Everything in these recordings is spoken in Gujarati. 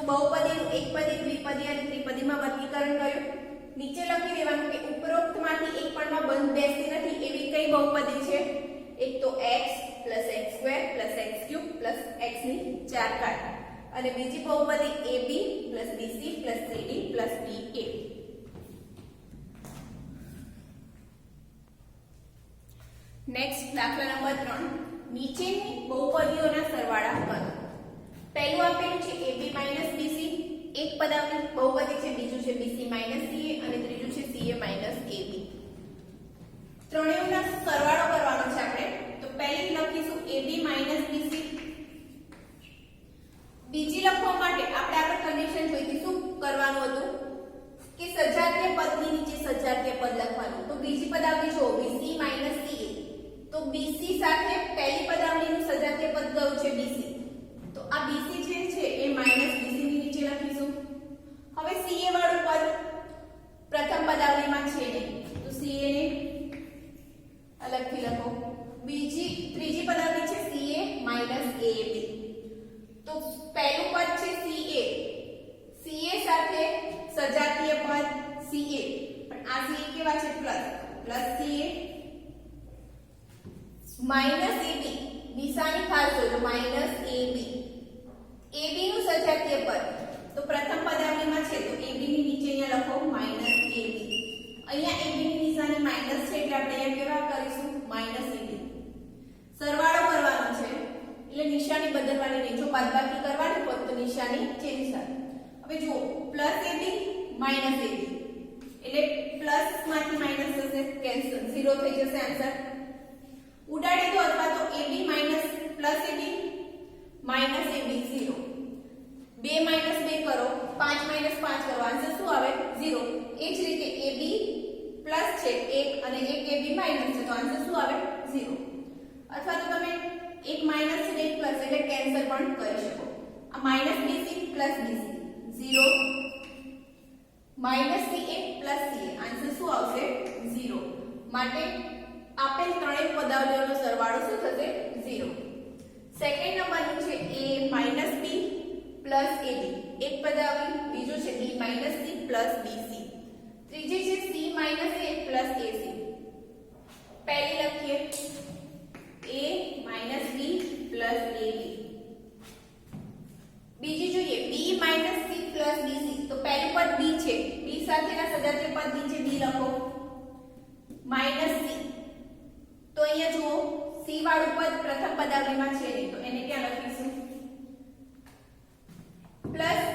તો બહુપદીનું એકપદી, દ્વિપદી અને ત્રિપદીમાં વર્ગીકરણ કર્યું. નીચે લખી દેવાનું કે ઉપરોક્તમાંથી એક પણમાં બંધ બેસતી નથી એવી કઈ બહુપદી છે? એક તો x + x² + x³ + x ની 4 ઘાત અને બીજી બહુપદી ab + bc + cd + da. Next દાખલા નંબર 3. નીચેની બહુપદીઓના સરવાળા કરો. પહેલું આપેલું છે ab - bc, એક પદાવલી બહુપદી છે, બીજું છે bc - ca અને ત્રીજું છે ca - ab. ત્રણેયના સરવાળો કરવાનો છે આપણે. તો પહેલી લખીશું ab - bc. બીજી લખવા માટે આપણે આગળ કન્ડિશન જોઈ હતી. શું કરવાનું હતું કે સજાતીય પદની નીચે સજાતીય પદ લખવાનું. તો બીજી પદાવલી જો bc - ca, તો bc સાથે પહેલી પદાવલીનું સજાતીય પદ કયું છે? bc. તો આ bc જે છે એ -bc ની નીચે લખીશું. હવે ca વાળું પદ પ્રથમ પદાવલીમાં છે નહીં, તો ca ને અલગથી લખો. ત્રીજી પદાવલી છે ca - ab. તો પહેલું પદ છે ca સાથે સજાતીય પદ ca, પણ આ ca કેવા છે? પ્લસ ca -ab, નિશાની ખાસ જોજો, -ab. ab નું સજાતીય પદ તો પ્રથમ પદાવલીમાં છે, તો ab ની નીચે અહીંયા લખો -ab. અહીંયા ab ની નિશાની માઈનસ છે એટલે આપણે અહીંયા કેવા કરીશું? -ab. સરવાળો કરવાનો છે એટલે નિશાની બદલવાની નહીં. જો બાદબાકી કરવાની હોય તો નિશાની ચેન્જ થાય. હવે જુઓ +ab -ab એટલે પ્લસ માંથી માઈનસ થશે, કેન્સલ, 0 થઈ જશે આન્સર. ઉડાડી દો અથવા તો ab - +ab -ab 0. 2 - 2 કરો, 5 - 5 કરો, આન્સર શું આવે? 0. એ જ રીતે ab પ્લસ છે 1 અને એક ab માઈનસ છે, તો આન્સર શું આવે? 0. અથવા તો તમે એક માઈનસ છે એક પ્લસ એટલે કેન્સલ પણ કરી શકો. આ -bc + bc 0, -ca + ca, answer શું આવશે? 0. માટે આપેલ ત્રણેય પદાવલીઓનો સરવાળો શું થશે? 0. સેકન્ડ નંબરનું છે a - b + ab, એક પદાવલી. બીજું છે b - c + bc. ત્રીજી છે c - a + ac. પહેલી લખીએ a - b + ab. બીજી જોઈએ b - c + bc. તો પહેલું પદ b છે, b સાથેના સજાતીય પદ નીચે b લખો, -c. તો અહીંયા જુઓ c વાળું પદ પ્રથમ પદાવલીમાં છે નહીં, તો એને ક્યાં લખીશું?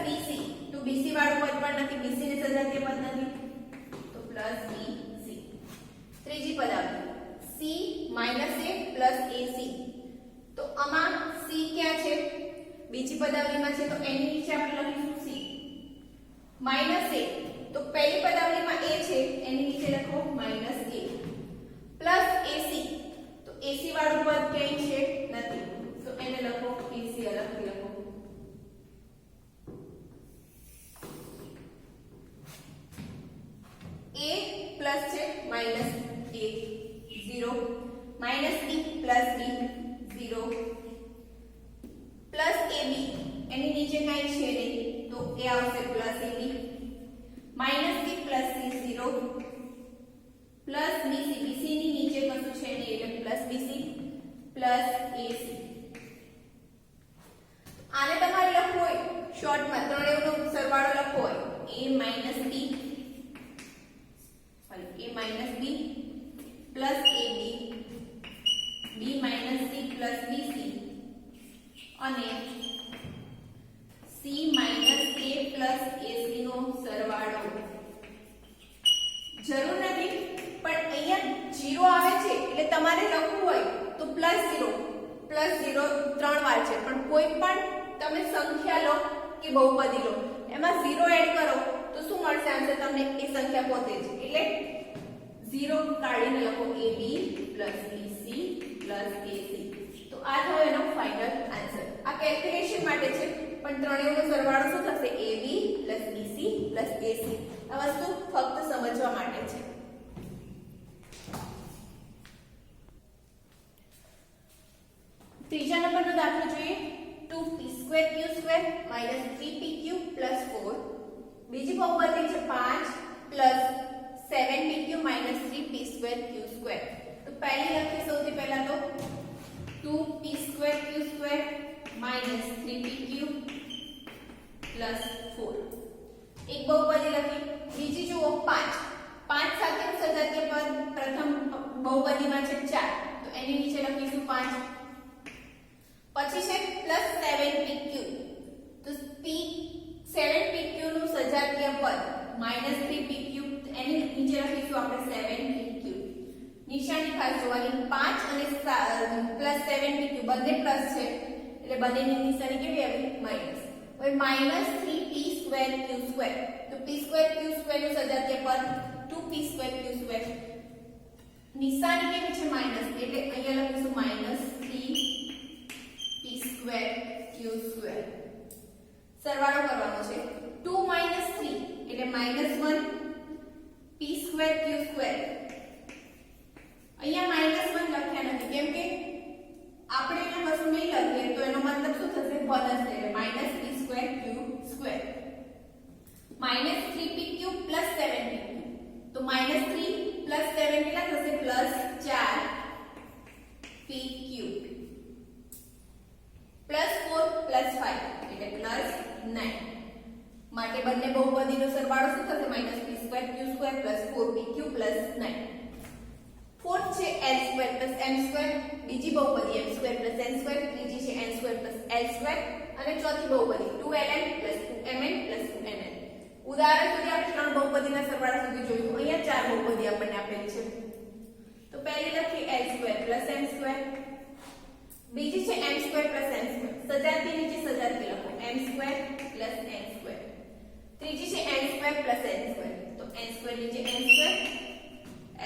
+bc. તો bc વાળું પદ પણ નથી, bc ને સજાતીય પદ નથી, તો +bc. ત્રીજી પદાવલી c - a + ac. તો આમાં c ક્યાં છે? બીજી પદાવલીમાં છે, તો એની નીચે આપણે લખીશું c. -a, તો પહેલી પદાવલીમાં a છે, એની નીચે લખો -a. +ac, તો ac વાળું પદ ક્યાંય છે? નથી, તો એને લખો ac, અલગથી લખો. a પ્લસ છે -a 0, -b + b 0, +ab એની નીચે કાંઈ છે નહીં, તો એ આવશે +ab, -c + c 0, +bc, bc ની નીચે કશું છે નહીં એટલે +bc + ac. આને તમારે લખવું હોય શોર્ટમાં, ત્રણેયનો સરવાળો લખવો હોય a - b + ab b - c + bc અને c - a + ac નો સરવાળો. જરૂર નથી, પણ અહીંયા 0 આવે છે એટલે તમારે લખવું હોય તો +0 ત્રણ વાર છે, પણ કોઈ પણ તમે સંખ્યા લો કે બહુપદી લો એમાં 0 એડ કરો તો શું મળશે આન્સર તમને? એ સંખ્યા પોતે જ, એટલે 0 કાઢીને લખો ab + bc + ac. તો આ થયો એનો ફાઇનલ આન્સર. આ કેલ્ક્યુલેશન માટે છે, પણ ત્રણેયનો સરવાળો શું થશે? ab + bc + ac. આ વસ્તુ ફક્ત સમજવા માટે છે. ત્રીજા નંબરનો દાખલો જોઈએ. 2 pieces square q square minus 3pq plus 4. બીજી બહુપદી છે 5 plus 7pq minus 3p square q square. તો પહેલી લખીએ સૌથી પહેલા તો 2p square q square minus 3pq plus 4. એક બહુપદી લખી. બીજી જુઓ 5. 5 સાથે સજાતીય પદ પ્રથમ બહુપદીમાં છે 4, તો એની નીચે લખીશું 5. પછી છે પ્લસ 7pq, તો p 7pq નું સજાતીય પદ માઇનસ 3pq, એની નીચે લખીશું આપણે 7pq. નિશાની ખાસ જોવાની. 5 અને પ્લસ 7pq બંને પ્લસ છે એટલે બંનેની નિશાની કેવી આવી? માઇનસ. હવે minus 3p square q square, તો p સ્ક્વેર ક્યુ સ્ક્વેર નું સજાતીય પદ 2p સ્ક્વેર ક્યુ સ્ક્વેર. નિશાની કેવી છે? માઇનસ, એટલે અહીંયા લખીશું minus 3p square q square. સરવાળો કરવાનો છે. 2 માઇનસ 3 એટલે minus 1 p square q square. અહીંયા માઇનસ 1 લખ્યા નથી કેમ કે આપણે અહીંયા કશું નહીં લખીએ તો એનો મતલબ શું થશે? પદ જ એટલે minus p square q square minus 3pq plus 7pq. તો માઇનસ 3 પ્લસ 7 કેટલા થશે? પ્લસ 4pq પ્લસ 4 પ્લસ 5 એટલે પ્લસ 9. માટે બંને બહુપદીનો સરવાળો શું થશે? Minus p square q square plus 4pq plus 9. Fourth છે l square plus m square. બીજી બહુપદી m square plus n square. ત્રીજી છે n square plus l square. અને ચોથી બહુપદી 2ln plus 2mn plus 2nn. ઉદાહરણ સુધી આપણે ત્રણ બહુપદીના સરવાળા સુધી જોયું. અહીંયા ચાર બહુપદી આપણને આપેલી છે. તો પહેલી લખી l square plus m square. બીજી છે m square plus n square. સજાતી નીચે સજાતી લખો m square plus n square. ત્રીજી છે n square plus n square. તો n સ્ક્વેર નીચે n સ્ક્વેર,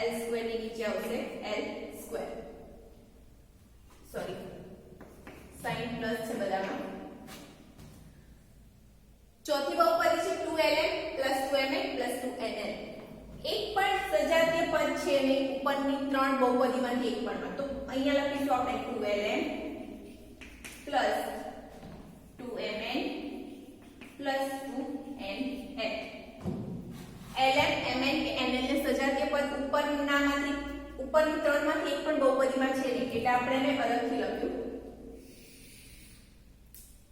l સ્ક્વેર ની નીચે આવશે l square. Sorry, sign plus છે બધામાં. ચોથી બહુપદી છે 2ln plus 2mn plus 2nn. એક પણ સજાતીય પદ છે ને ઉપરની ત્રણ બહુપદીમાંથી એક પણ. તો અહીંયા લખીશું આપણે 2ln plus 2mn plus 2nn. ln mn કે nn ને સજાતીય પદ ઉપરની ત્રણમાંથી એક પણ બહુપદીમાં છે ને એટલે આપણે એને અલગથી લખ્યું.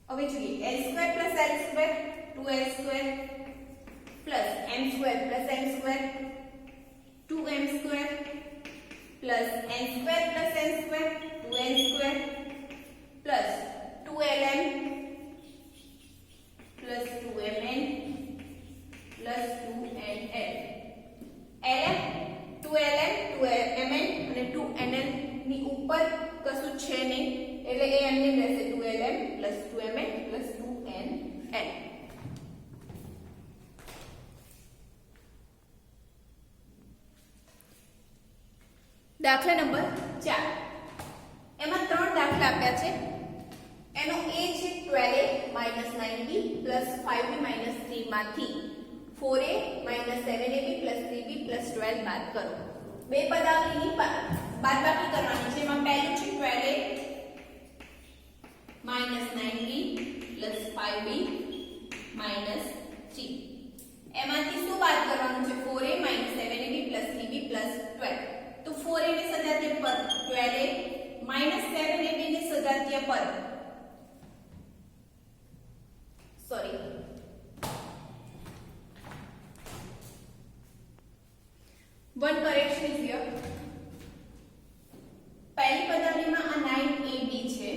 હવે જોઈએ l square plus l square 2l square plus m square plus n square 2m square plus n square plus n square 2n square plus 2ln plus 2mn plus 2nn. ln 2ln 2mn અને 2nn ની ઉપર કશું છે નહીં એટલે એ એમને રહેશે 2ln plus 2mn plus 2nn. દાખલા નંબર 4. એમાં ત્રણ દાખલા આપ્યા છે. એનો a છે 12a 9b 5b 3 માંથી 4a 7ab 3b 12 બાદ કરો. બે પદાવલીની બાદબાકી કરવાની છે. એમાં પહેલું છે 12a 9b 5b 3. એમાંથી શું બાદ કરવાનું છે? 4a 7ab 3b 12. તો 4a ને સજાતીય પદ 12a 7ab ને સજાતીય પદ one correction is here. પહેલી પદાવલીમાં આ 9ab છે.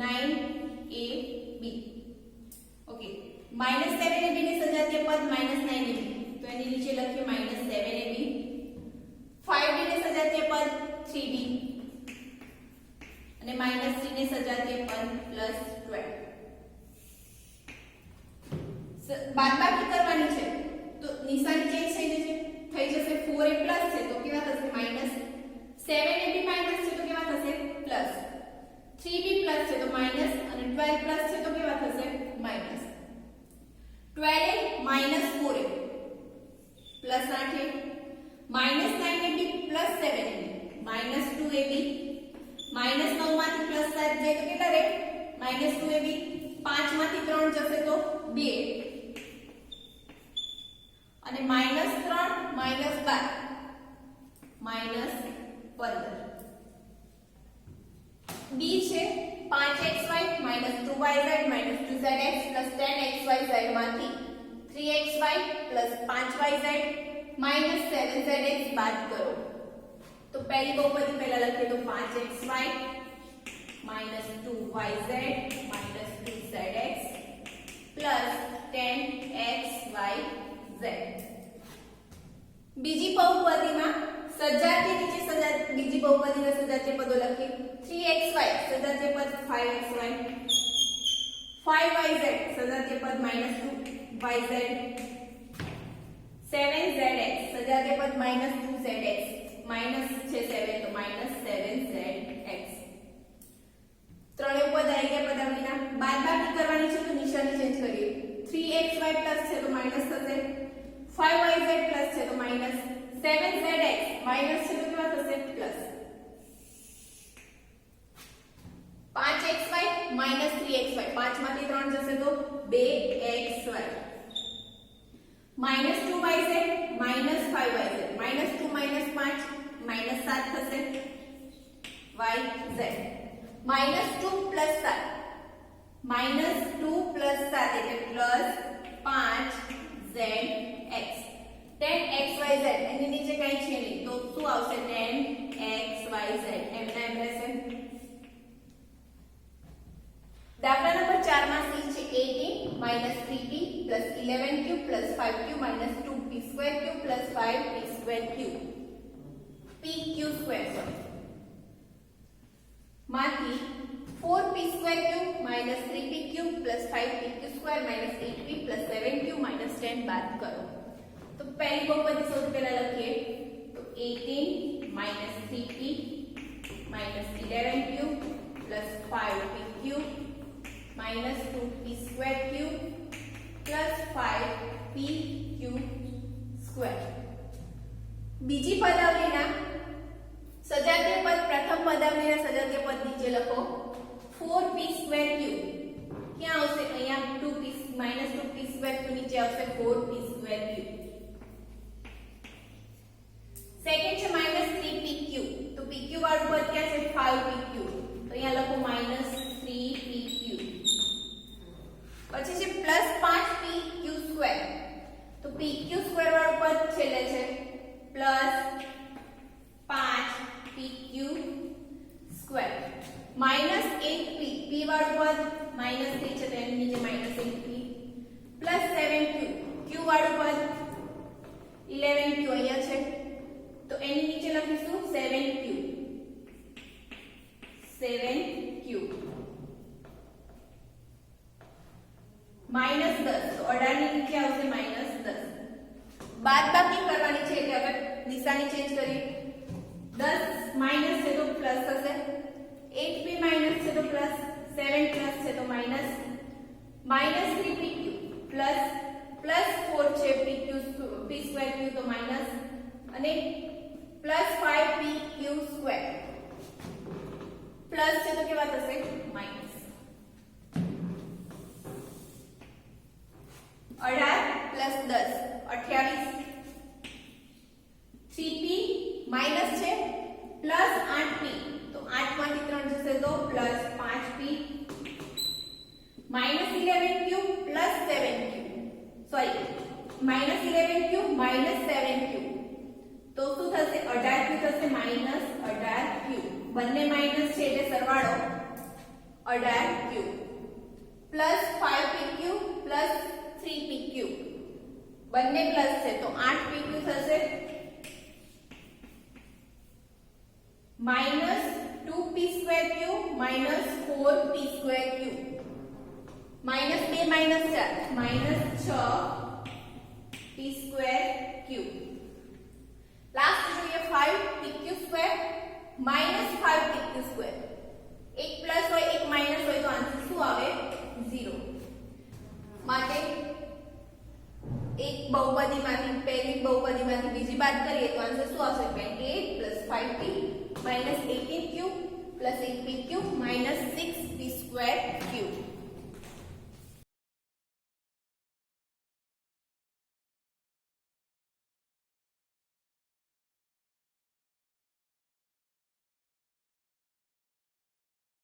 9ab okay. -7ab ને સજાતીય પદ -9ab, તો એની નીચે લખીએ -7ab. 5b ને સજાતીય પદ 3b અને -3 ને સજાતીય પદ +12. બાદબાકી કરવાની છે તો નિશાની ચેન્જ થઈ જશે. 4a પ્લસ છે તો કેવા થશે? માઈનસ. 7ab માઈનસ છે તો કેવા થશે? પ્લસ. 3b પ્લસ છે તો માઈનસ અને 12 પ્લસ છે તો કેવા થશે? Minus. 12a minus 4a plus 8a minus 9ab plus 7ab minus 2ab minus 9 માંથી પ્લસ 7 જાય તો કેટલા રહે? -2 એ બી 5 માંથી 3 જશે તો 2 અને -3 -12 -15 b છે 5xy -2yz -2zx 10xyz માંથી 3xy 5yz 7zx બાદ કરો તો પહેલી બહુપદી પહેલા લખીએ તો 5xy -2yz -2zx 10xyz બીજી બહુપદીમાં સજાતીય નીચે સજાતીય બીજી બહુપદીના સજાતીય પદો લખીએ 3xy સજાતીય પદ 5xy 5yz સજાતીય પદ -2yz 7zx સજાતીય પદ -2zx માઈનસ છે 7 તો -7zx ત્રણેય પદ આવી ગયા પદાવલીના બાદબાકી કરવાની છે તો નિશાની ચેન્જ કરીએ 3xy પ્લસ છે તો માઈનસ થશે 5yz પ્લસ છે તો માઈનસ 7zx માઈનસ છે તો કેવા થશે પ્લસ 5xy -3xy 5 માંથી 3 જશે તો 2xy -2yz -5yz -2 -5 -7 થશે yz -2 plus 7 -2 plus 7 એટલે પ્લસ 5zx 10xyz એની નીચે કઈ છે નહીં તો શું આવશે 10xyz એમના એમ રહેશે દાખલા નંબર 4 માં c છે 18 3p 11q 5q 2p2q 5p2q pq2 માંથી 4p2q 3pq 5pq2 8p 7q 10 બાદ કરો તો પહેલી બહુપદી સૌથી પહેલા લખીએ તો 18 3p 11q 5pq 2p2q 5pq2 બીજી પદાવલીના સજાતીય પદ પ્રથમ પદાવલીના સજાતીય પદ નીચે લખો 4p2q ક્યાં આવશે અહીંયા 2p -2p2q નીચે આવશે 4p2q સેકન્ડ છે -3pq તો pq વાળું પદ ક્યાં છે 5pq તો અહીંયા લખો -3pq પછી છે +5pq2 તો pq2 વાળું પદ છેલ્લે છે +5pq2 -8p p વાળું પદ -3 છે તેની નીચે -8p +7q q વાળું પદ 11q અહીંયા છે તો એની નીચે લખીશું 7q 7q -10 તો 18 ની નીચે આવશે -10 બાદબાકી કરવાની છે એટલે હવે નિશાની ચેન્જ કરીએ 10 માઈનસ છે તો પ્લસ થશે 8p માઈનસ છે તો પ્લસ 7 પ્લસ છે તો માઈનસ -3pq પ્લસ 4 છે p2q તો માઈનસ અને +5pq2 પ્લસ છે તો કેવા થશે માઈનસ 18 + 10 28 3p માઈનસ છે +8p તો 8 માંથી 3 જશે તો +5p -11q + 7q sorry -11q -7q તો શું થશે 18q થશે -18q બંને માઈનસ છે એટલે સરવાળો 18q +5pq + 3pq બંને પ્લસ છે તો 8pq થશે -2p2q -4p2q -2 -4 -6p2q લાસ્ટ જોઈએ 5pq2 -5pq2 એક પ્લસ હોય એક માઈનસ હોય તો આન્સર શું આવે 0 માટે એક બહુપદીમાંથી પહેલી બહુપદીમાંથી બીજી બાદ કરીએ તો આન્સર શું આવશે 28 + 5p -18q + 8pq -6p2 square cube.